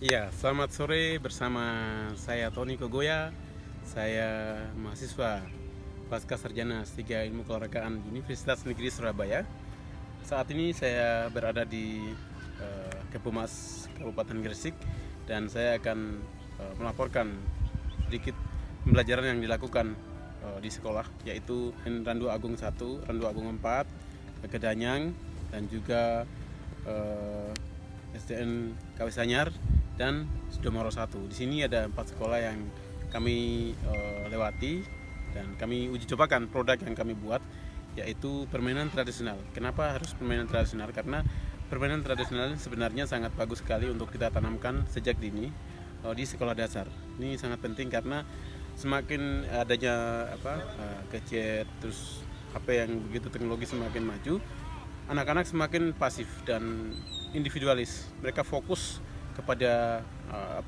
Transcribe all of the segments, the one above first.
Iya, selamat sore bersama saya Tony Kogoya. Saya mahasiswa Pasca Sarjana S3 Ilmu Keolahragaan Universitas Negeri Surabaya. Saat ini saya berada di Kepumas Kabupaten Gresik dan saya akan melaporkan sedikit pembelajaran yang dilakukan di sekolah, yaitu Randu Agung 1, Randu Agung 4, Kedanyang, dan juga SDN KW Sanyar dan Sudomoro 1. Di sini ada 4 sekolah yang kami lewati dan kami uji cobakan produk yang kami buat, yaitu permainan tradisional. Kenapa harus permainan tradisional? Karena permainan tradisional sebenarnya sangat bagus sekali untuk kita tanamkan sejak dini di sekolah dasar. Ini sangat penting karena semakin adanya gadget, terus HP yang begitu teknologi semakin maju, anak-anak semakin pasif dan individualis. Mereka fokus kepada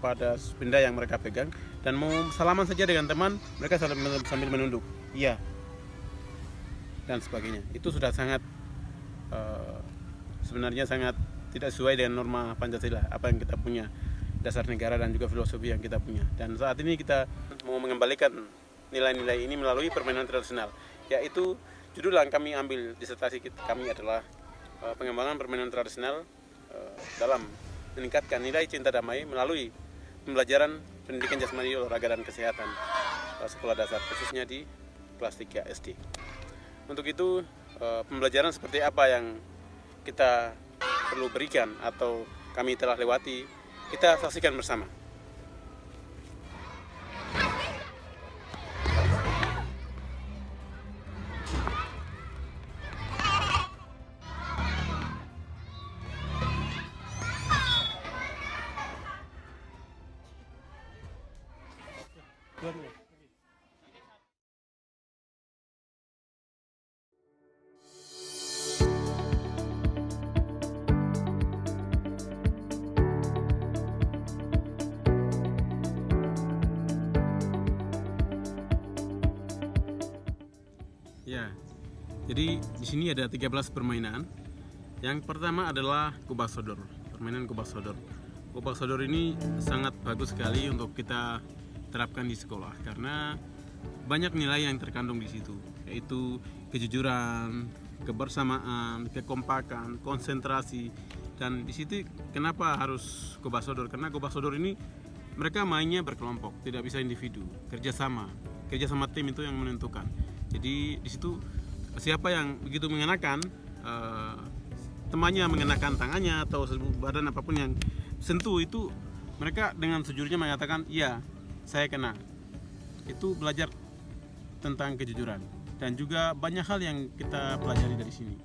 pada benda yang mereka pegang, dan mau salaman saja dengan teman mereka sambil menunduk iya dan sebagainya. Itu sudah sangat sebenarnya sangat tidak sesuai dengan norma Pancasila, apa yang kita punya, dasar negara dan juga filosofi yang kita punya. Dan saat ini kita mau mengembalikan nilai-nilai ini melalui permainan tradisional, yaitu judul yang kami ambil disertasi kami adalah pengembangan permainan tradisional dalam meningkatkan nilai cinta damai melalui pembelajaran pendidikan jasmani, olahraga, dan kesehatan sekolah dasar, khususnya di kelas 3 SD. Untuk itu, pembelajaran seperti apa yang kita perlu berikan atau kami telah lewati, kita saksikan bersama. Ya, jadi di sini ada 13 permainan. Yang pertama adalah kubak sodor, permainan kubak sodor. Kubak sodor ini sangat bagus sekali untuk kita terapkan di sekolah karena banyak nilai yang terkandung di situ, yaitu kejujuran, kebersamaan, kekompakan, konsentrasi. Dan di situ kenapa harus kubak sodor? Karena kubak sodor ini mereka mainnya berkelompok, tidak bisa individu, kerjasama tim itu yang menentukan. Jadi di situ siapa yang begitu mengenakan temannya mengenakan tangannya atau badan apapun yang sentuh, itu mereka dengan sejujurnya mengatakan iya saya kena. Itu belajar tentang kejujuran dan juga banyak hal yang kita pelajari dari sini.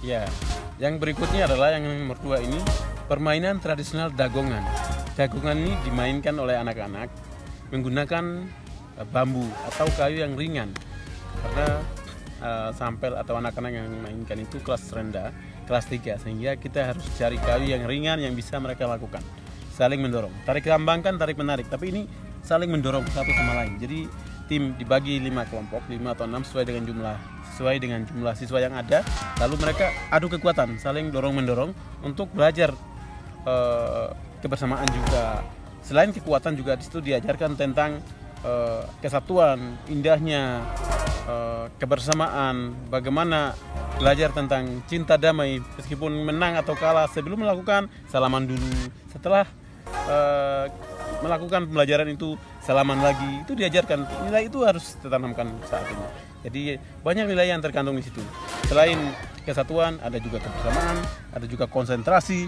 Ya, yang berikutnya adalah yang nomor 2 ini, permainan tradisional dagongan. Dagongan ini dimainkan oleh anak-anak menggunakan bambu atau kayu yang ringan. Karena sampel atau anak-anak yang mainkan itu kelas rendah, kelas 3, sehingga kita harus cari kayu yang ringan yang bisa mereka lakukan. Saling mendorong. Tarik tambang kan tarik menarik, tapi ini saling mendorong satu sama lain. Jadi tim dibagi 5 kelompok, 5 atau 6 sesuai dengan jumlah sesuai dengan jumlah siswa yang ada, lalu mereka adu kekuatan, saling dorong-mendorong untuk belajar kebersamaan juga. Selain kekuatan juga di situ diajarkan tentang kesatuan, indahnya kebersamaan, bagaimana belajar tentang cinta damai meskipun menang atau kalah. Sebelum melakukan salaman dulu, setelah melakukan pembelajaran itu salaman lagi. Itu diajarkan, nilai itu harus ditanamkan saat ini. Jadi banyak nilai yang terkandung di situ. Selain kesatuan, ada juga kebersamaan, ada juga konsentrasi.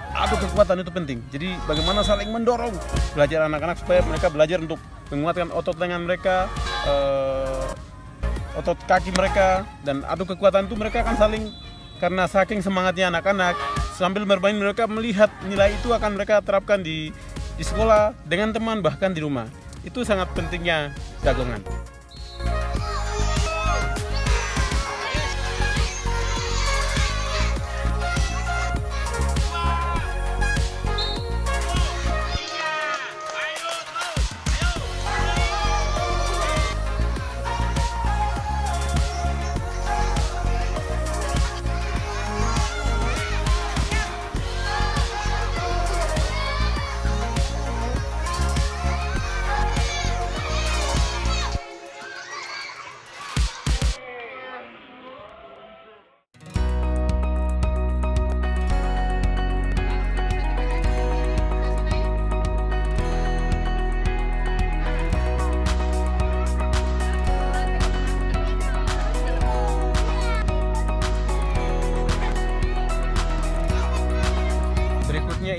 Adu kekuatan itu penting. Jadi bagaimana saling mendorong belajar anak-anak supaya mereka belajar untuk menguatkan otot tangan mereka, otot kaki mereka, dan adu kekuatan itu mereka akan saling, karena saking semangatnya anak-anak sambil bermain mereka melihat nilai itu akan mereka terapkan di sekolah, dengan teman, bahkan di rumah. Itu sangat pentingnya jagongan.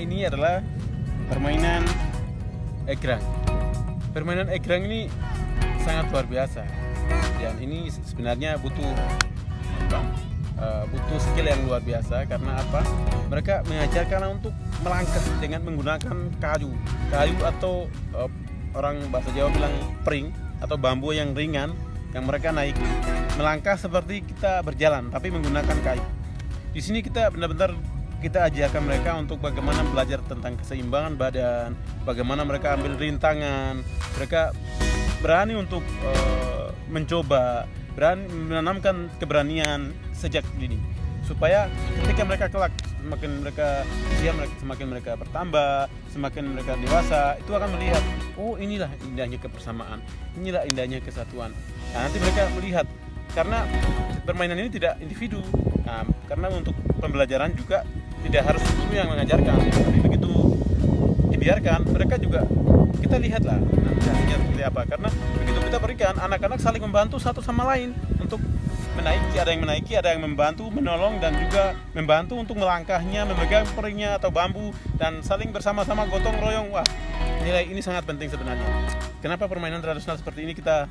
Ini adalah permainan egrang. Permainan egrang ini sangat luar biasa. Dan ini sebenarnya butuh skill yang luar biasa. Karena apa? Mereka mengajarkan untuk melangkah dengan menggunakan kayu atau orang bahasa Jawa bilang pring atau bambu yang ringan yang mereka naiki. Melangkah seperti kita berjalan tapi menggunakan kayu. Di sini kita benar-benar ajarkan mereka untuk bagaimana belajar tentang keseimbangan badan, bagaimana mereka ambil rintangan, mereka berani untuk mencoba, berani menanamkan keberanian sejak dini, supaya ketika mereka kelak semakin mereka semakin mereka bertambah, semakin mereka dewasa, itu akan melihat, oh inilah indahnya kebersamaan, inilah indahnya kesatuan. Nah, nanti mereka melihat, karena permainan ini tidak individu. Nah, karena untuk pembelajaran juga tidak harus guru yang mengajarkan, tapi begitu dibiarkan mereka juga, kita lihatlah nanti hasilnya seperti apa. Karena begitu kita berikan, anak-anak saling membantu satu sama lain untuk menaiki, ada yang membantu menolong dan juga membantu untuk melangkahnya, memegang peringnya atau bambu, dan saling bersama-sama gotong royong. Wah, nilai ini sangat penting sebenarnya. Kenapa permainan tradisional seperti ini kita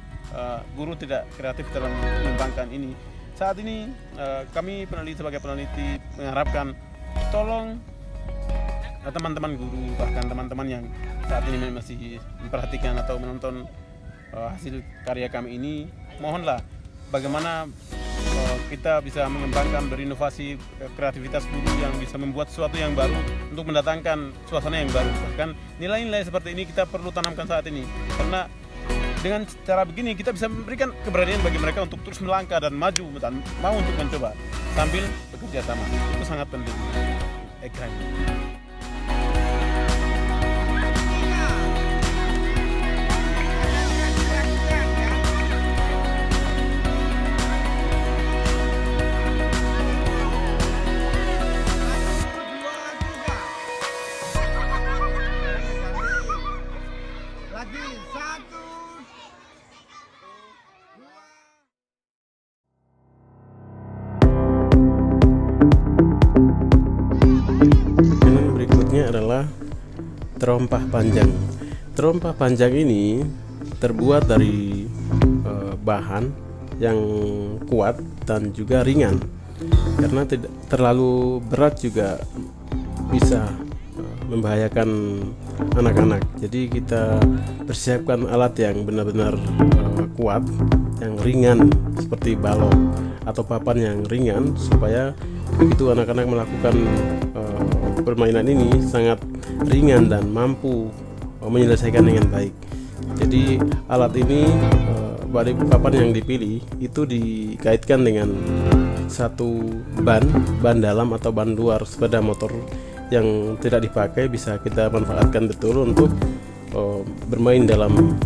guru tidak kreatif dalam mengembangkan ini? Saat ini kami sebagai peneliti mengharapkan tolong teman-teman guru, bahkan teman-teman yang saat ini masih memperhatikan atau menonton hasil karya kami ini, mohonlah bagaimana kita bisa mengembangkan, berinovasi kreativitas guru yang bisa membuat sesuatu yang baru untuk mendatangkan suasana yang baru. Bahkan nilai-nilai seperti ini kita perlu tanamkan saat ini, karena dengan cara begini kita bisa memberikan keberanian bagi mereka untuk terus melangkah dan maju dan mau untuk mencoba sambil bekerja sama. Itu sangat penting. Egrang. Adalah terompah panjang. Terompah panjang ini terbuat dari bahan yang kuat dan juga ringan, karena tidak terlalu berat juga bisa membahayakan anak-anak. Jadi kita persiapkan alat yang benar-benar kuat, yang ringan seperti balok atau papan yang ringan, supaya begitu anak-anak melakukan permainan ini sangat ringan dan mampu menyelesaikan dengan baik. Jadi alat ini papan yang dipilih itu dikaitkan dengan satu ban dalam atau ban luar sepeda motor yang tidak dipakai, bisa kita manfaatkan betul untuk bermain dalam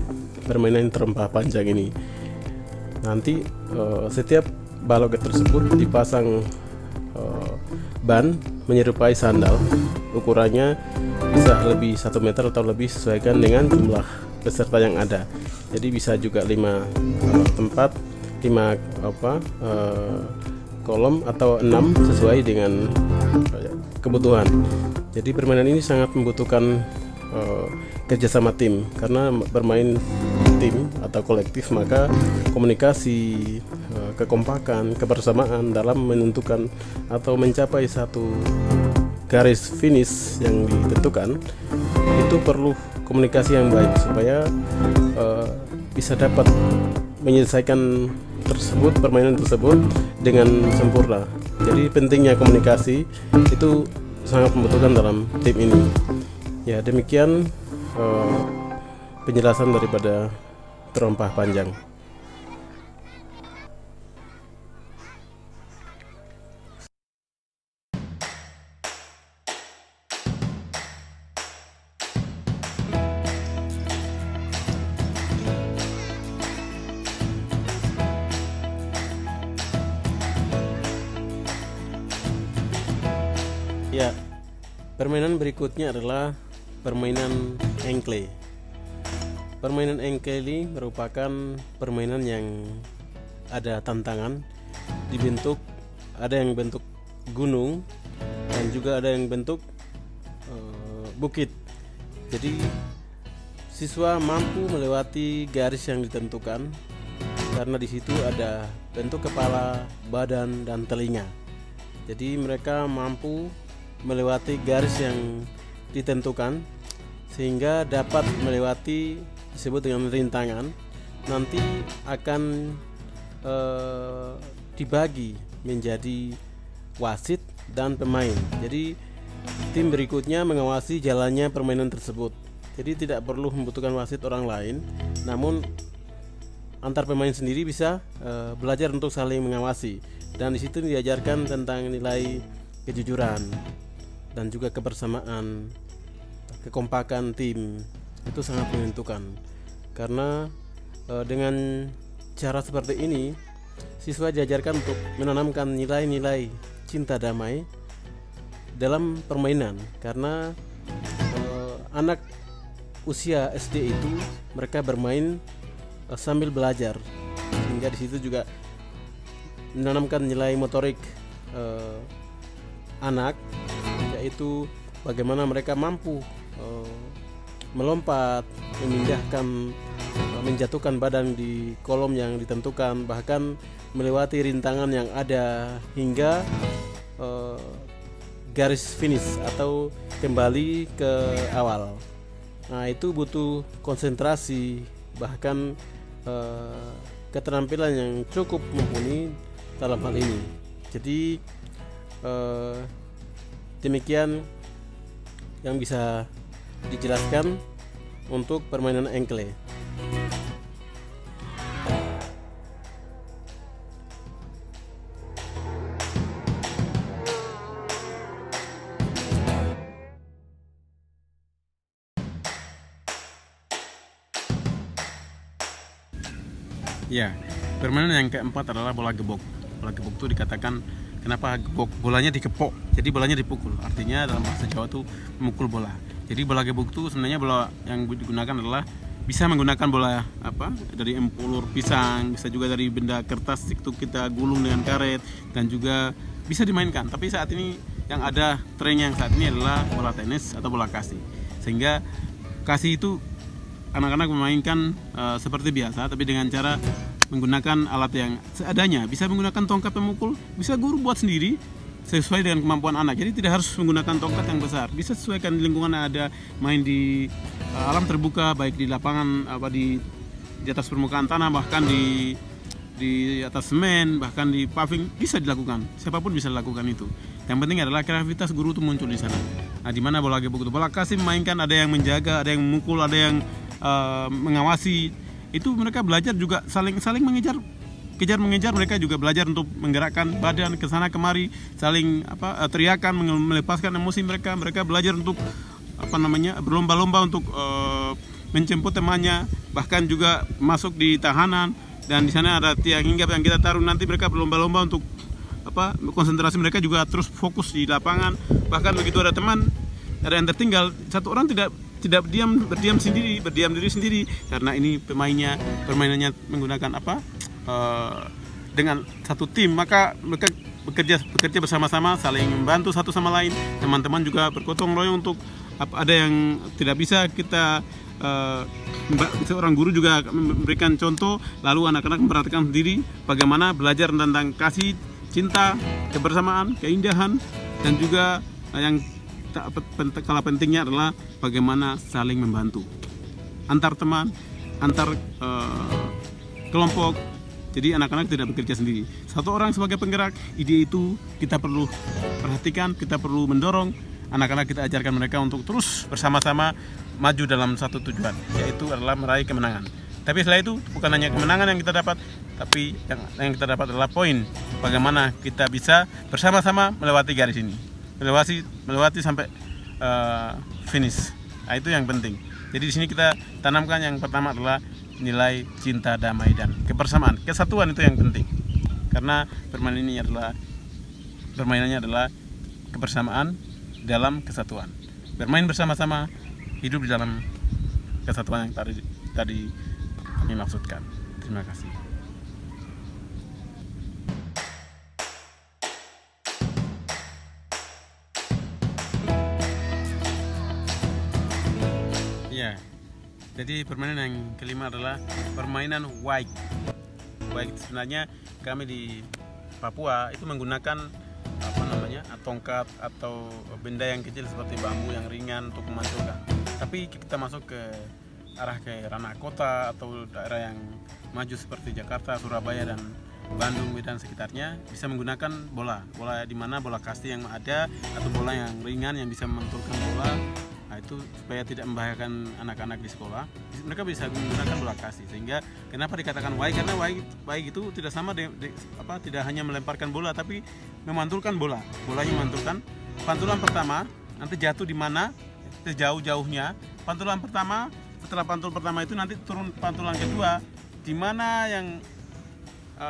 permainan terempah panjang ini. Nanti setiap baloket tersebut dipasang ban menyerupai sandal, ukurannya bisa lebih 1 meter atau lebih sesuaikan dengan jumlah peserta yang ada. Jadi bisa juga 5 tempat, 5 kolom atau 6 sesuai dengan kebutuhan. Jadi permainan ini sangat membutuhkan kerjasama tim, karena bermain tim atau kolektif maka komunikasi, kekompakan, kebersamaan dalam menentukan atau mencapai satu garis finish yang ditentukan itu perlu komunikasi yang baik supaya bisa dapat menyelesaikan permainan tersebut dengan sempurna. Jadi pentingnya komunikasi itu sangat membutuhkan dalam tim ini. Ya, demikian penjelasan daripada terempah panjang. Ya, permainan berikutnya adalah permainan engklé. Permainan engklé ini merupakan permainan yang ada tantangan, dibentuk, ada yang bentuk gunung dan juga ada yang bentuk bukit. Jadi siswa mampu melewati garis yang ditentukan karena di situ ada bentuk kepala, badan dan telinga. Jadi mereka mampu melewati garis yang ditentukan sehingga dapat melewati disebut dengan rintangan. Nanti akan dibagi menjadi wasit dan pemain. Jadi tim berikutnya mengawasi jalannya permainan tersebut. Jadi tidak perlu membutuhkan wasit orang lain, namun antar pemain sendiri bisa belajar untuk saling mengawasi. Dan di situ diajarkan tentang nilai kejujuran dan juga kebersamaan, kekompakan tim. Itu sangat menentukan, karena dengan cara seperti ini siswa diajarkan untuk menanamkan nilai-nilai cinta damai dalam permainan. Karena anak usia SD itu mereka bermain sambil belajar, sehingga di situ juga menanamkan nilai motorik anak, yaitu bagaimana mereka mampu melompat, menjatuhkan badan di kolom yang ditentukan, bahkan melewati rintangan yang ada hingga garis finish atau kembali ke awal. Nah, itu butuh konsentrasi, bahkan keterampilan yang cukup mumpuni dalam hal ini. Jadi demikian yang bisa dijelaskan untuk permainan engklé. Ya, permainan yang keempat adalah bola gebok. Bola gebok itu dikatakan kenapa gebok, bolanya dikepok, jadi bolanya dipukul. Artinya dalam bahasa Jawa itu memukul bola. Jadi bola gebok itu sebenarnya bola yang digunakan adalah bisa menggunakan bola dari empulur pisang, bisa juga dari benda kertas itu kita gulung dengan karet, dan juga bisa dimainkan. Tapi saat ini yang ada tren yang saat ini adalah bola tenis atau bola kasih. Sehingga kasih itu anak-anak memainkan seperti biasa, tapi dengan cara menggunakan alat yang seadanya. Bisa menggunakan tongkat pemukul, bisa guru buat sendiri sesuai dengan kemampuan anak. Jadi tidak harus menggunakan tongkat yang besar, bisa sesuaikan di lingkungan yang ada, main di alam terbuka, baik di lapangan di atas permukaan tanah, bahkan di atas semen, bahkan di paving, bisa dilakukan. Siapapun bisa lakukan itu. Yang penting adalah kreativitas guru itu muncul di sana. Nah, di mana bola gebok itu, bola kasih memainkan, ada yang menjaga, ada yang memukul, ada yang mengawasi. itu mereka belajar juga saling mengejar mengejar. Mereka juga belajar untuk menggerakkan badan ke sana kemari, saling teriakan, melepaskan emosi mereka. Mereka belajar untuk berlomba-lomba untuk menjemput temannya, bahkan juga masuk di tahanan. Dan di sana ada tiang hinggap yang kita taruh, nanti mereka berlomba-lomba untuk konsentrasi mereka juga terus fokus di lapangan. Bahkan begitu ada yang tertinggal, satu orang tidak berdiam diri sendiri, karena ini permainannya menggunakan dengan satu tim, maka mereka bekerja bersama-sama, saling membantu satu sama lain. Teman-teman juga bergotong royong untuk ada yang tidak bisa, kita seorang guru juga memberikan contoh, lalu anak-anak memperhatikan sendiri bagaimana belajar tentang kasih, cinta, kebersamaan, keindahan, dan juga yang kalah pentingnya adalah bagaimana saling membantu antar teman, antar kelompok. Jadi anak-anak tidak bekerja sendiri. Satu orang sebagai penggerak, ide itu kita perlu perhatikan, kita perlu mendorong anak-anak, kita ajarkan mereka untuk terus bersama-sama maju dalam satu tujuan, yaitu adalah meraih kemenangan. Tapi setelah itu bukan hanya kemenangan yang kita dapat, tapi yang kita dapat adalah poin bagaimana kita bisa bersama-sama melewati garis ini, melewati sampai finish. Nah, itu yang penting. Jadi di sini kita tanamkan yang pertama adalah nilai cinta, damai, dan kebersamaan, kesatuan. Itu yang penting, karena permainannya adalah kebersamaan dalam kesatuan. Bermain bersama-sama, hidup di dalam kesatuan yang tadi kami maksudkan. Terima kasih. Ya, jadi permainan yang kelima adalah permainan waik. Waik sebenarnya kami di Papua itu menggunakan tongkat atau benda yang kecil seperti bambu yang ringan untuk memantulkan. Tapi kita masuk ke ranah kota atau daerah yang maju seperti Jakarta, Surabaya, dan Bandung dan sekitarnya, bisa menggunakan bola di mana bola kasti yang ada atau bola yang ringan yang bisa memantulkan bola. Nah, itu supaya tidak membahayakan anak-anak di sekolah, mereka bisa menggunakan bola kasti. Sehingga kenapa dikatakan waik, karena waik itu tidak sama tidak hanya melemparkan bola, tapi memantulkan bolanya memantulkan. Pantulan pertama nanti jatuh di mana, sejauh-jauhnya. Pantulan pertama, setelah pantul pertama itu nanti turun pantulan kedua, di mana yang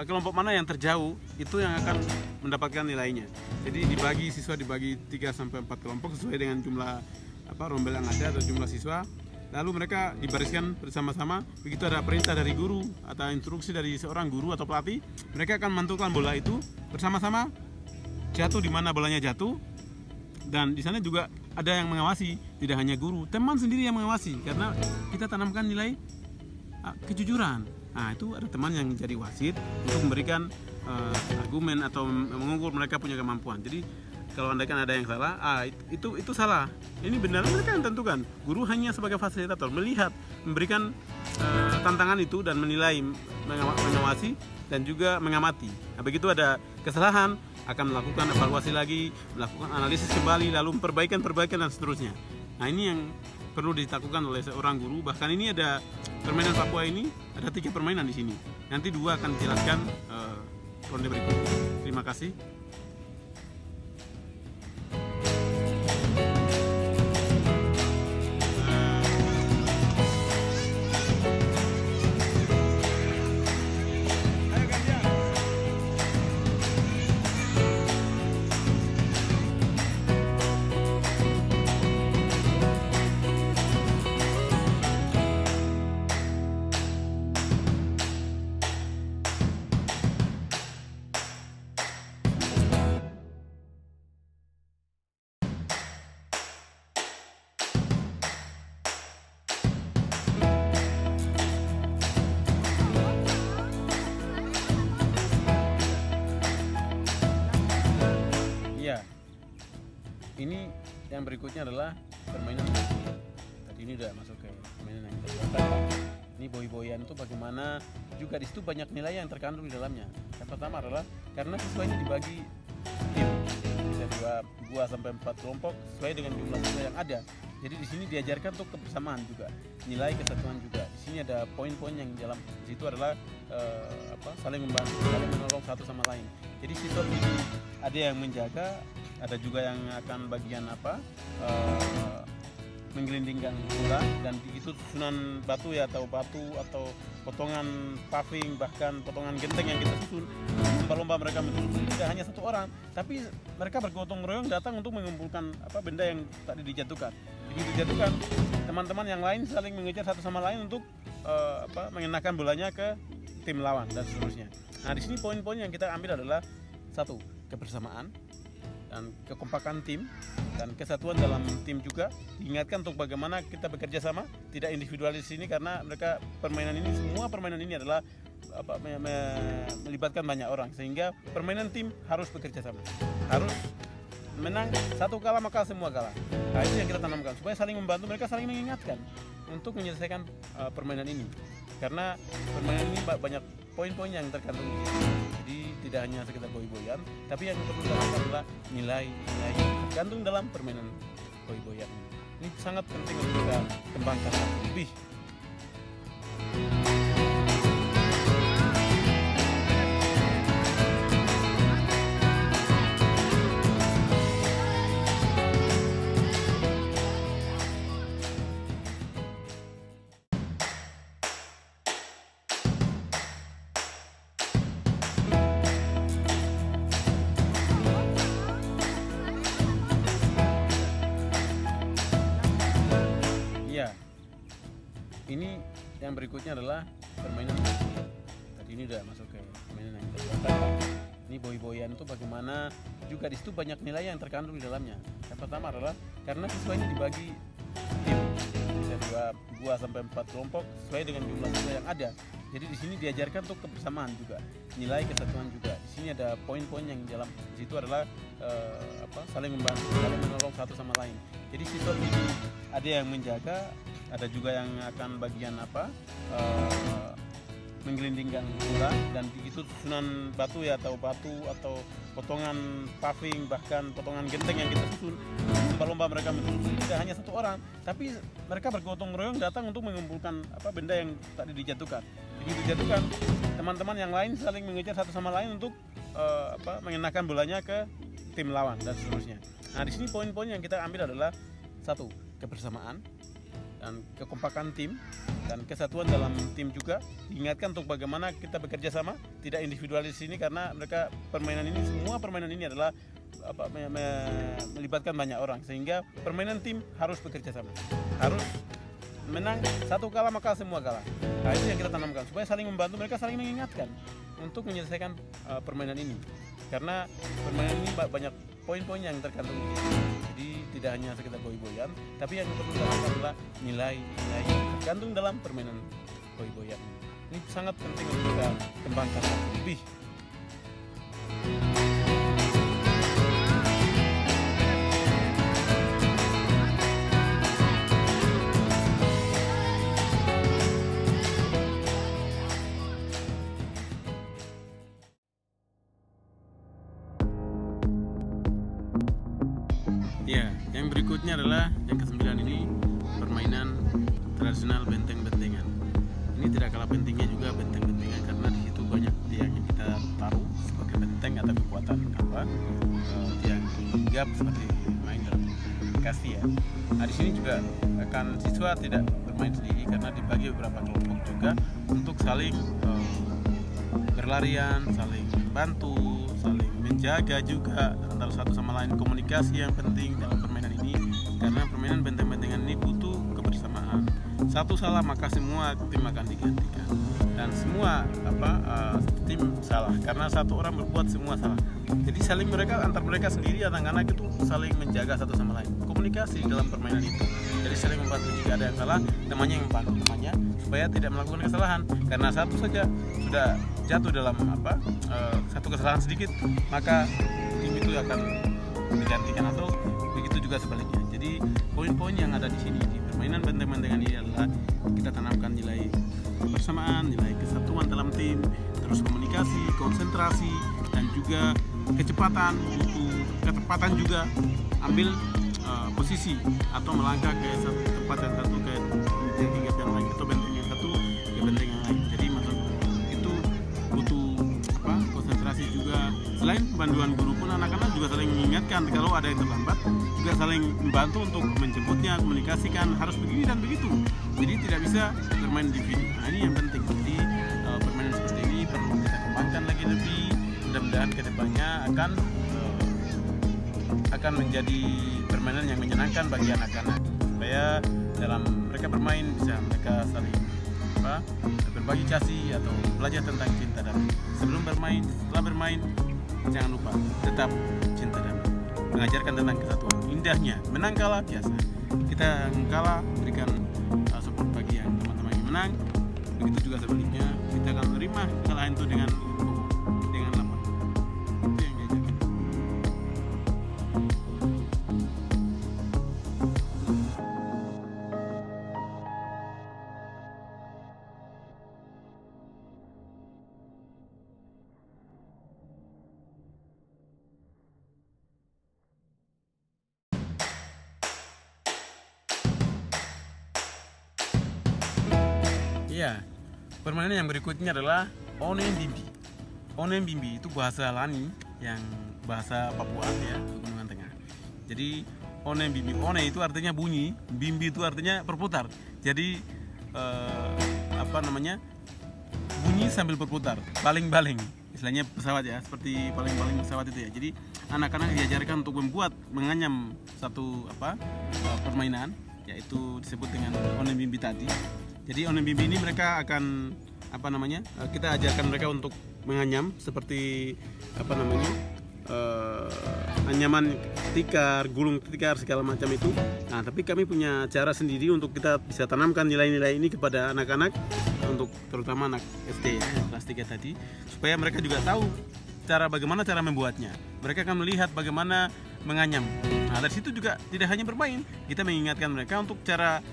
kelompok mana yang terjauh itu yang akan mendapatkan nilainya. Jadi siswa dibagi 3 sampai 4 kelompok sesuai dengan jumlah rombel yang ada atau jumlah siswa. Lalu mereka dibariskan bersama-sama. Begitu ada perintah dari guru atau instruksi dari seorang guru atau pelatih, mereka akan memantulkan bola itu bersama-sama, jatuh di mana bolanya jatuh. Dan di sana juga ada yang mengawasi, tidak hanya guru, teman sendiri yang mengawasi, karena kita tanamkan nilai kejujuran. Nah, itu ada teman yang jadi wasit untuk memberikan argumen atau mengukur mereka punya kemampuan. Jadi kalau andaikan ada yang salah, itu salah, ini benar, mereka yang tentukan. Guru hanya sebagai fasilitator, melihat, memberikan tantangan itu dan menilai, mengawasi dan juga mengamati. Nah, begitu ada kesalahan, akan melakukan evaluasi lagi, melakukan analisis kembali, lalu perbaikan dan seterusnya. Nah, ini yang perlu dilakukan oleh seorang guru. Bahkan ini ada permainan Papua ini, ada 3 permainan di sini. Nanti 2 akan dijelaskan ronde berikutnya. Terima kasih. Ini yang berikutnya adalah permainan boy. Tadi ini udah masuk ke permainan yang kedua. Ini boy-boyan itu bagaimana, juga di situ banyak nilai yang terkandung di dalamnya. Yang pertama adalah karena siswa ini dibagi tim, bisa 2 sampai 4 kelompok sesuai dengan jumlah siswa yang ada. Jadi di sini diajarkan untuk kebersamaan juga, nilai kesatuan juga. Di sini sini ada poin-poin yang dalam situ adalah saling membantu, saling menolong satu sama lain. Jadi siswa ini ada yang menjaga, ada juga yang akan bagian menggelindingkan bola, dan itu susunan batu ya, atau batu atau potongan paving, bahkan potongan genteng yang kita susun. Lomba-lomba mereka menyusun tidak hanya satu orang, tapi mereka bergotong royong datang untuk mengumpulkan benda yang tadi dijatuhkan. Begitu dijatuhkan, teman-teman yang lain saling mengejar satu sama lain untuk mengenakan bolanya ke tim lawan dan seterusnya. Nah, di sini poin-poin yang kita ambil adalah satu, kebersamaan dan kekompakan tim dan kesatuan dalam tim juga. Diingatkan untuk bagaimana kita bekerja sama, tidak individualis ini, karena semua permainan ini adalah melibatkan banyak orang, sehingga permainan tim harus bekerja sama, harus menang, satu kalah maka semua kalah. Nah, itu yang kita tanamkan supaya saling membantu, mereka saling mengingatkan untuk menyelesaikan permainan ini, karena permainan ini banyak poin-poin yang terkandung di situ. Jadi tidak hanya sekedar boy-boyan, tapi yang perlu ditanamkan adalah nilai-nilai yang terkandung dalam permainan boy-boyan. Ini sangat penting untuk kita kembangkan lebih. Ya, ini yang berikutnya adalah permainan boy-boyan. Tadi ini udah masuk ke permainan yang kita. Ini boy-boyan itu bagaimana juga di situ banyak nilai yang terkandung di dalamnya. Yang pertama adalah karena siswa ini dibagi tim, bisa 2 sampai 4 kelompok sesuai dengan jumlah siswa yang ada. Jadi di sini diajarkan untuk kebersamaan juga, nilai kesatuan juga. Di sini ada poin-poin yang dalam situ adalah saling membantu, saling menolong satu sama lain. Jadi siswa ini ada yang menjaga, ada juga yang akan bagian menggelindingkan bola, dan itu susunan batu ya, atau batu atau potongan paving, bahkan potongan genteng yang kita susun. Lomba-lomba mereka menyusun tidak hanya satu orang, tapi mereka bergotong royong datang untuk mengumpulkan benda yang tadi dijatuhkan. Begitu dijatuhkan, teman-teman yang lain saling mengejar satu sama lain untuk mengenakan bolanya ke tim lawan dan seterusnya. Nah, di sini poin-poin yang kita ambil adalah satu, kebersamaan dan kekompakan tim dan kesatuan dalam tim juga. Diingatkan untuk bagaimana kita bekerja sama, tidak individualis ini, karena semua permainan ini adalah melibatkan banyak orang, sehingga permainan tim harus bekerja sama, harus menang, satu kalah maka semua kalah. Nah, itu yang kita tanamkan supaya saling membantu, mereka saling mengingatkan untuk menyelesaikan permainan ini, karena permainan ini banyak poin-poin yang terkandung di situ. Jadi tidak hanya sekedar boy-boyan, tapi yang perlu ditanamkan adalah nilai-nilai yang terkandung dalam permainan boy-boyan. Ini sangat penting untuk kita kembangkan lebih. Ya, yang berikutnya adalah yang ke-9 ini, permainan tradisional benteng-bentengan. Ini tidak kalah pentingnya juga benteng-bentengan, karena di situ banyak tiang yang kita taruh sebagai benteng atau kekuatan tiang hinggap seperti main dalam kasih ya. Nah, di sini juga akan siswa tidak bermain sendiri, karena dibagi beberapa kelompok juga untuk saling berlarian, saling bantu, saling menjaga juga antara satu sama lain. Komunikasi yang penting dalam permainan ini, karena permainan benteng-bentengan ini butuh kebersamaan. Satu salah maka semua tim akan digantikan, dan semua tim salah karena satu orang berbuat semua salah. Jadi saling antar mereka sendiri, anak-anak itu saling menjaga satu sama lain, komunikasi dalam permainan itu. Jadi saling membantu, jika ada yang salah temannya yang membantu temannya supaya tidak melakukan kesalahan, karena satu saja sudah jatuh dalam satu kesalahan sedikit maka tim itu akan digantikan, atau begitu juga sebaliknya. Jadi poin-poin yang ada di sini di permainan benteng-bentengan ini adalah kita tanamkan nilai kebersamaan, nilai kesatuan dalam tim, terus komunikasi, konsentrasi, dan juga kecepatan, ketepatan juga ambil posisi atau melangkah ke satu tempat yang satu ke hinggap yang lain, atau benteng yang satu panduan guru pun anak-anak juga saling mengingatkan kalau ada yang terlambat, juga saling membantu untuk menjemputnya, komunikasikan harus begini dan begitu. Jadi tidak bisa bermain individu. Nah, ini yang penting. Jadi permainan seperti ini perlu kita kembangkan lagi lebih. Mudah-mudahan kedepannya akan menjadi permainan yang menyenangkan bagi anak-anak, supaya dalam mereka bermain bisa mereka saling berbagi kasih atau belajar tentang cinta damai. Sebelum bermain, setelah bermain, jangan lupa tetap cinta damai. Mengajarkan tentang kesatuan. Indahnya menang kalah biasa. Kita kalah berikan support bagi yang teman-teman yang menang. Begitu juga sebaliknya, kita akan menerima kekalahan itu dengan lapang. Itu yang diajarkan. Iya, permainan yang berikutnya adalah Onen Bimbi. Onen Bimbi itu bahasa Lani, yang bahasa Papua ya, Pegunungan Tengah. Jadi Onen Bimbi, One itu artinya bunyi, Bimbi itu artinya berputar. Jadi bunyi sambil berputar, baling-baling. Istilahnya pesawat ya, seperti baling-baling pesawat itu ya. Jadi anak-anak diajarkan untuk menganyam satu permainan, yaitu disebut dengan Onen Bimbi tadi. Jadi Onen Bimbi ini mereka akan kita ajarkan mereka untuk menganyam seperti anyaman tikar, gulung tikar segala macam itu. Nah, tapi kami punya cara sendiri untuk kita bisa tanamkan nilai-nilai ini kepada anak-anak, untuk terutama anak SD ya, kelas 3 tadi, supaya mereka juga tahu bagaimana cara membuatnya. Mereka akan melihat bagaimana menganyam. Nah, dari situ juga tidak hanya bermain, kita mengingatkan mereka untuk cara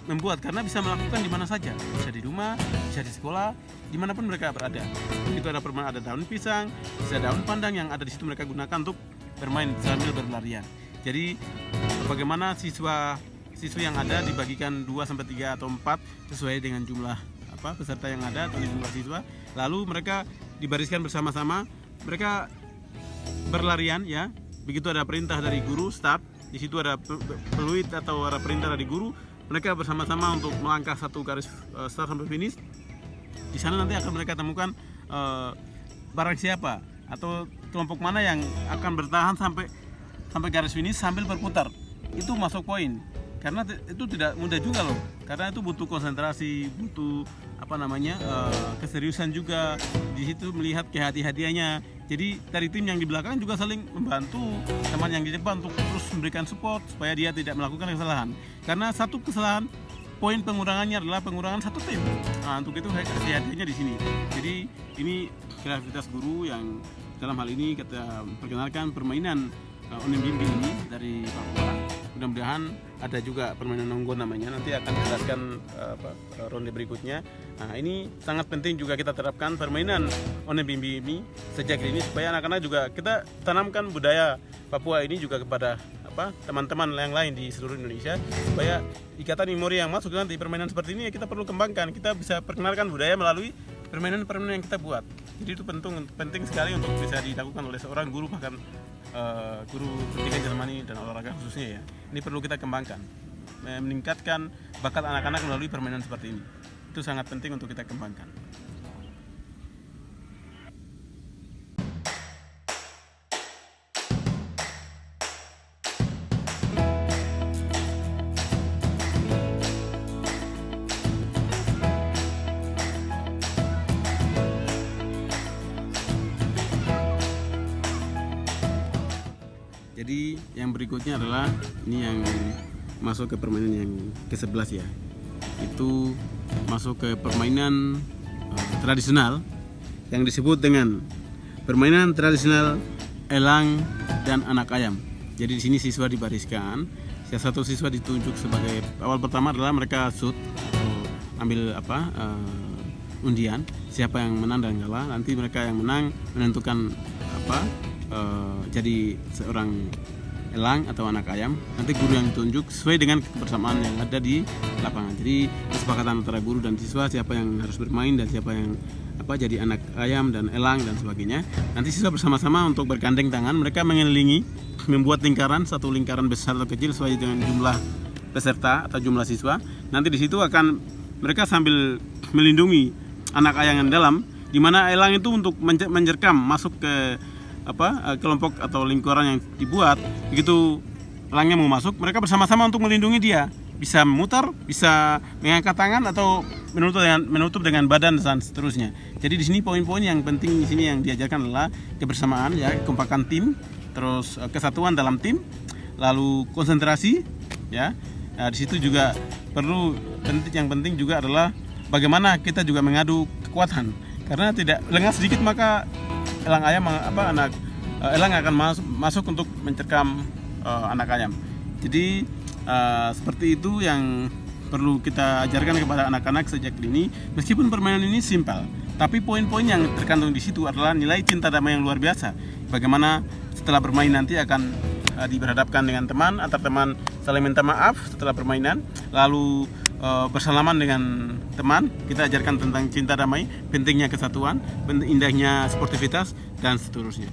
membuat, karena bisa melakukan di mana saja, bisa di rumah, bisa di sekolah, dimanapun mereka berada. Itu ada daun pisang, bisa daun pandan yang ada di situ mereka gunakan untuk bermain sambil berlarian. Jadi bagaimana siswa yang ada dibagikan 2-3 atau 4 sesuai dengan jumlah peserta yang ada atau jumlah siswa. Lalu mereka dibariskan bersama-sama, mereka berlarian ya. Begitu ada perintah dari guru start, di situ ada peluit atau ada perintah dari guru. Mereka bersama-sama untuk melangkah satu garis start sampai finish. Di sana nanti akan mereka temukan barang siapa atau kelompok mana yang akan bertahan sampai garis finish sambil berputar. Itu masuk poin. Karena itu tidak mudah juga loh. Karena itu butuh konsentrasi, butuh keseriusan juga. Di situ melihat kehati-hatiannya. Jadi dari tim yang di belakang juga saling membantu teman yang di depan untuk terus memberikan support supaya dia tidak melakukan kesalahan. Karena satu kesalahan, poin pengurangannya adalah pengurangan satu tim. Nah, untuk itu hati-hatinya di sini. Jadi ini kreativitas guru yang dalam hal ini kita perkenalkan permainan Onen Bimbi ini dari Papua. Mudah-mudahan ada juga permainan nonggo namanya, nanti akan dijelaskan ronde berikutnya. Nah, ini sangat penting juga kita terapkan permainan Onen Bimbi ini sejak ini, supaya anak-anak juga kita tanamkan budaya Papua ini juga kepada teman-teman yang lain di seluruh Indonesia, supaya ikatan memori yang masuk nanti permainan seperti ini kita perlu kembangkan. Kita bisa perkenalkan budaya melalui permainan-permainan yang kita buat. Jadi itu penting sekali untuk bisa dilakukan oleh seorang guru, bahkan guru pendidikan jasmani dan olahraga khususnya ya. Ini perlu kita kembangkan, meningkatkan bakat anak-anak melalui permainan seperti ini. Itu sangat penting untuk kita kembangkan. Jadi yang berikutnya adalah ini yang masuk ke permainan yang ke-11 ya. Itu masuk ke permainan tradisional yang disebut dengan permainan tradisional elang dan anak ayam. Jadi di sini siswa dibariskan, satu siswa ditunjuk sebagai awal pertama adalah mereka shoot atau ambil undian siapa yang menang dan kalah. Nanti mereka yang menang menentukan jadi seorang elang atau anak ayam, nanti guru yang ditunjuk sesuai dengan kebersamaan yang ada di lapangan. Jadi kesepakatan antara guru dan siswa siapa yang harus bermain dan siapa yang jadi anak ayam dan elang dan sebagainya. Nanti siswa bersama-sama untuk bergandeng tangan, mereka mengelilingi, membuat lingkaran, satu lingkaran besar atau kecil sesuai dengan jumlah peserta atau jumlah siswa. Nanti di situ akan mereka sambil melindungi anak ayam yang dalam, di mana elang itu untuk menjerkam masuk ke kelompok atau lingkaran yang dibuat. Begitu elangnya mau masuk, mereka bersama-sama untuk melindungi dia, bisa memutar, bisa mengangkat tangan atau menutup dengan badan dan seterusnya. Jadi di sini poin-poin yang penting di sini yang diajarkan adalah kebersamaan, ya, kekompakan tim, terus kesatuan dalam tim, lalu konsentrasi, ya. Nah, di situ juga yang penting juga adalah bagaimana kita juga mengadu kekuatan, karena tidak lengah sedikit maka elang ayam elang akan masuk untuk mencerkam anak ayam. Jadi seperti itu yang perlu kita ajarkan kepada anak-anak sejak dini. Meskipun permainan ini simpel, tapi poin-poin yang terkandung di situ adalah nilai cinta damai yang luar biasa. Bagaimana setelah bermain nanti akan diberhadapkan dengan teman, antar teman saling minta maaf setelah permainan, lalu bersalaman dengan teman. Kita ajarkan tentang cinta damai, pentingnya kesatuan, indahnya sportivitas, dan seterusnya.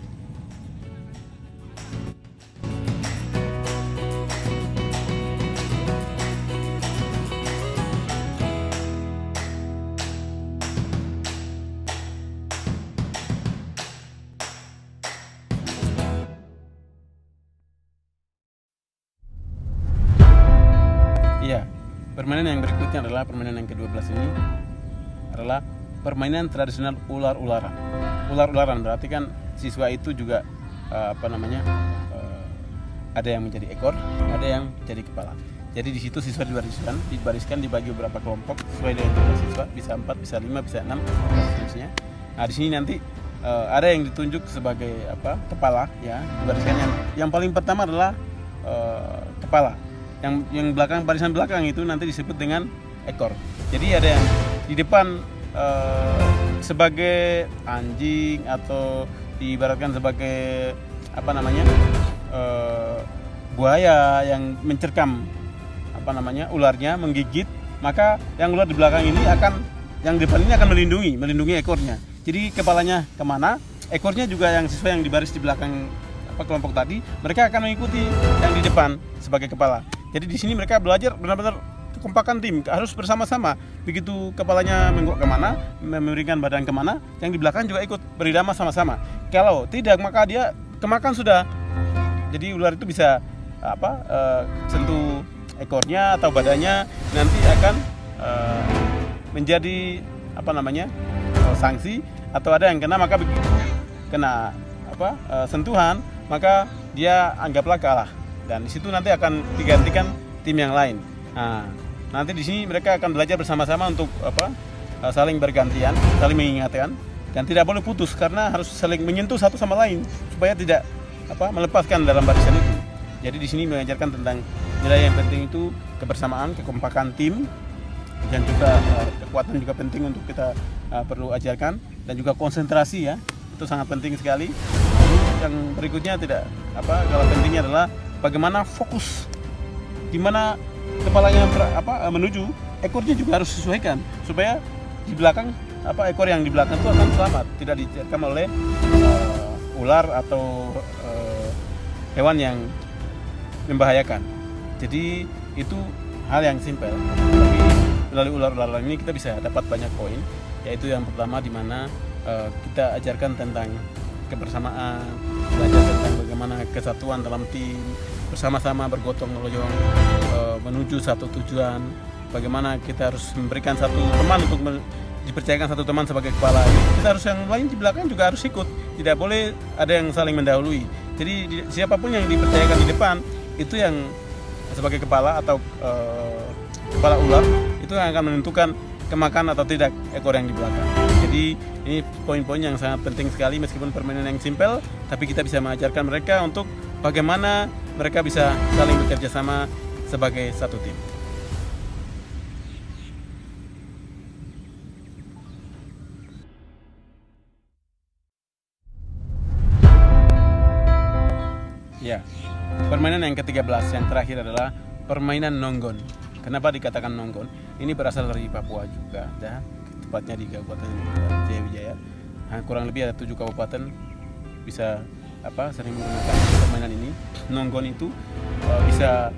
Iya, permainan yang berikutnya adalah permainan yang ke-12 ini adalah permainan tradisional ular-ularan. Ular-ularan berarti kan siswa itu juga ada yang menjadi ekor, ada yang menjadi kepala. Jadi di situ siswa dibariskan dibagi beberapa kelompok sesuai dengan jumlah siswa, bisa 4, bisa 5, bisa 6, dan seterusnya. Nah, di sini nanti ada yang ditunjuk sebagai kepala, ya, dibariskan yang paling pertama adalah kepala. Yang barisan belakang itu nanti disebut dengan ekor. Jadi ada yang di depan sebagai anjing atau diibaratkan sebagai buaya yang mencerkam ularnya, menggigit, maka yang ular di belakang ini yang depan ini akan melindungi ekornya. Jadi kepalanya kemana, ekornya juga yang siswa yang dibaris di belakang kelompok tadi, mereka akan mengikuti yang di depan sebagai kepala. Jadi di sini mereka belajar benar-benar kekompakan tim, harus bersama-sama. Begitu kepalanya menggok kemana, memberikan badan kemana, yang di belakang juga ikut berirama sama-sama. Kalau tidak, maka dia kemakan sudah. Jadi ular itu bisa sentuh ekornya atau badannya, nanti akan menjadi sanksi, atau ada yang kena, maka kena sentuhan, maka dia anggaplah kalah. Dan di situ nanti akan digantikan tim yang lain. Nah, nanti di sini mereka akan belajar bersama-sama untuk saling bergantian, saling mengingatkan, dan tidak boleh putus karena harus saling menyentuh satu sama lain supaya tidak melepaskan dalam barisan itu. Jadi di sini mengajarkan tentang nilai yang penting itu kebersamaan, kekompakan tim, dan juga kekuatan juga penting untuk kita perlu ajarkan, dan juga konsentrasi, ya, itu sangat penting sekali. Lalu yang berikutnya kalau pentingnya adalah bagaimana fokus, di mana kepalanya menuju, ekornya juga harus disesuaikan supaya di belakang ekor yang di belakang itu akan selamat, tidak diterkam oleh ular atau hewan yang membahayakan. Jadi itu hal yang simpel, tapi melalui ular-ularan ini kita bisa dapat banyak poin, yaitu yang pertama di mana kita ajarkan tentang kebersamaan, belajar tentang bagaimana kesatuan dalam tim, bersama-sama bergotong royong menuju satu tujuan, bagaimana kita harus memberikan satu teman untuk dipercayakan satu teman sebagai kepala. Kita harus yang lain di belakang juga harus ikut, tidak boleh ada yang saling mendahului. Jadi siapapun yang dipercayakan di depan itu yang sebagai kepala atau kepala ular, itu yang akan menentukan kemakan atau tidak ekor yang di belakang. Jadi ini poin-poin yang sangat penting sekali, meskipun permainan yang simpel, tapi kita bisa mengajarkan mereka untuk bagaimana mereka bisa saling bekerja sama sebagai satu tim. Ya, permainan yang ke-13 yang terakhir adalah permainan nonggon. Kenapa dikatakan nonggon? Ini berasal dari Papua juga, ya, tepatnya di Kabupaten Jayawijaya. Nah, kurang lebih ada 7 kabupaten bisa sering menggunakan permainan ini. Nonggon itu bisa,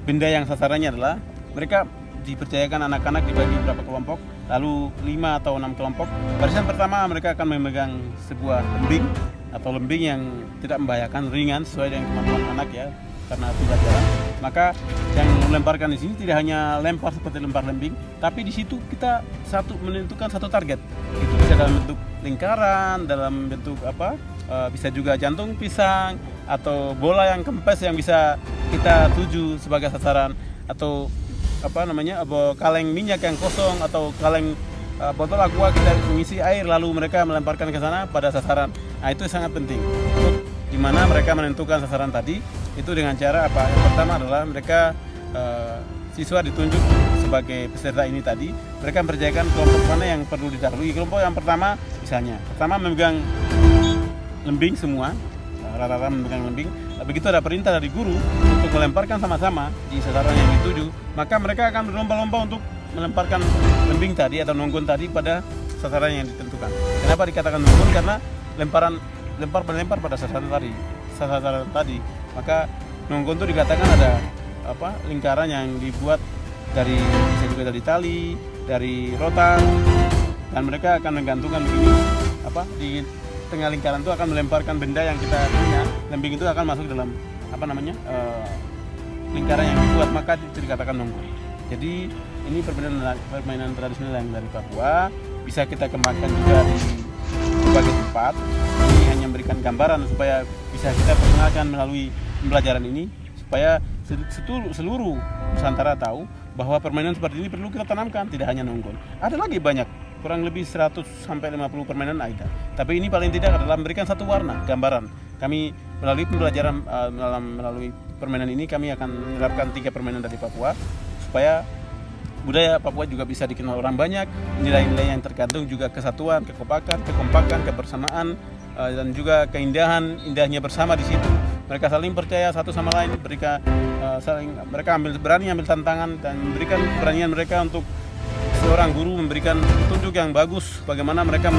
benda yang sasarannya adalah mereka dipercayakan anak-anak dibagi beberapa kelompok, lalu 5 atau 6 kelompok. Barisan pertama mereka akan memegang sebuah lembing yang tidak membahayakan, ringan sesuai dengan kemampuan anak ya, karena pembelajaran. Maka yang melemparkan di sini tidak hanya lempar seperti lempar lembing, tapi di situ kita menentukan satu target. Itu bisa dalam bentuk lingkaran, dalam bentuk bisa juga jantung pisang atau bola yang kempes yang bisa kita tuju sebagai sasaran, atau kaleng minyak yang kosong, atau kaleng botol aqua kita mengisi air lalu mereka melemparkan ke sana pada sasaran. Nah, itu sangat penting untuk dimana mereka menentukan sasaran tadi itu dengan cara apa? Yang pertama adalah mereka siswa ditunjuk sebagai peserta ini tadi, mereka mempercayakan kelompok mana yang perlu didahului. Kelompok yang pertama memegang lembing semua, rata-rata memegang lembing. Begitu ada perintah dari guru untuk melemparkan sama-sama di sasaran yang dituju, maka mereka akan berlomba-lomba untuk melemparkan lembing tadi atau nonggon tadi pada sasaran yang ditentukan. Kenapa dikatakan nonggon? Karena lempar pada sasaran tadi. Maka nonggon itu dikatakan ada lingkaran yang dibuat bisa juga dari tali, dari rotan, dan mereka akan menggantungkan begini di tengah lingkaran itu akan melemparkan benda yang kita punya. Lembing itu akan masuk dalam lingkaran yang dibuat, maka itu dikatakan nonggon. Jadi ini permainan tradisional yang dari Papua, bisa kita kembangkan juga di berbagai tempat. Ini hanya memberikan gambaran supaya bisa kita perkenalkan melalui pembelajaran ini, supaya seluruh Nusantara tahu bahwa permainan seperti ini perlu kita tanamkan, tidak hanya nonggon. Ada lagi banyak, kurang lebih 100 sampai 50 permainan ada. Tapi ini paling tidak adalah memberikan satu warna, gambaran. Kami melalui pembelajaran melalui permainan ini kami akan menerapkan 3 permainan dari Papua supaya budaya Papua juga bisa dikenal orang banyak. Nilai-nilai yang tergantung juga kesatuan, kekompakan, kebersamaan, dan juga indahnya bersama di situ. Mereka saling percaya satu sama lain, mereka berani ambil tantangan dan memberikan keberanian mereka untuk seorang guru memberikan petunjuk yang bagus bagaimana mereka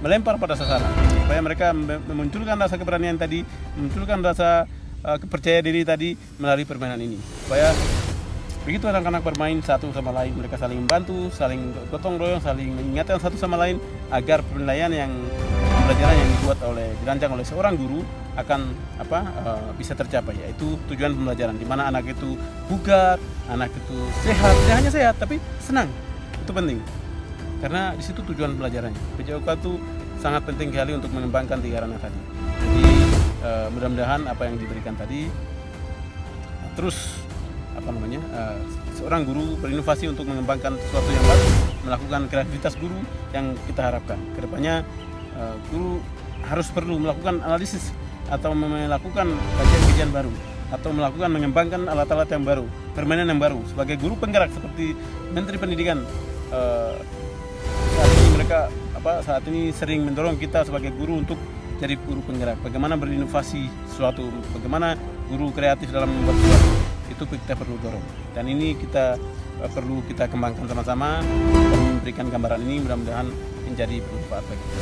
melempar pada sasaran, supaya mereka memunculkan rasa keberanian tadi, memunculkan rasa kepercayaan diri tadi melalui permainan ini. Supaya begitu anak-anak bermain satu sama lain, mereka saling membantu, saling gotong royong, saling mengingatkan satu sama lain agar pembelajaran yang dirancang oleh seorang guru akan bisa tercapai, yaitu tujuan pembelajaran di mana anak itu bugar, anak itu sehat, tidak hanya sehat tapi senang. Itu penting karena di situ tujuan pembelajarannya. PJOK itu sangat penting sekali untuk mengembangkan 3 ranah tadi. Jadi mudah-mudahan apa yang diberikan tadi terus seorang guru berinovasi untuk mengembangkan sesuatu yang baru, melakukan kreativitas guru yang kita harapkan. Kedepannya guru harus perlu melakukan analisis atau melakukan kajian-kajian baru, atau mengembangkan alat-alat yang baru, permainan yang baru. Sebagai guru penggerak seperti Menteri Pendidikan saat ini sering mendorong kita sebagai guru untuk jadi guru penggerak. Bagaimana berinovasi sesuatu, bagaimana guru kreatif dalam membuat sesuatu, itu kita perlu dorong. Dan ini perlu kita kembangkan sama-sama dan memberikan gambaran ini mudah-mudahan menjadi bermanfaat bagi kita.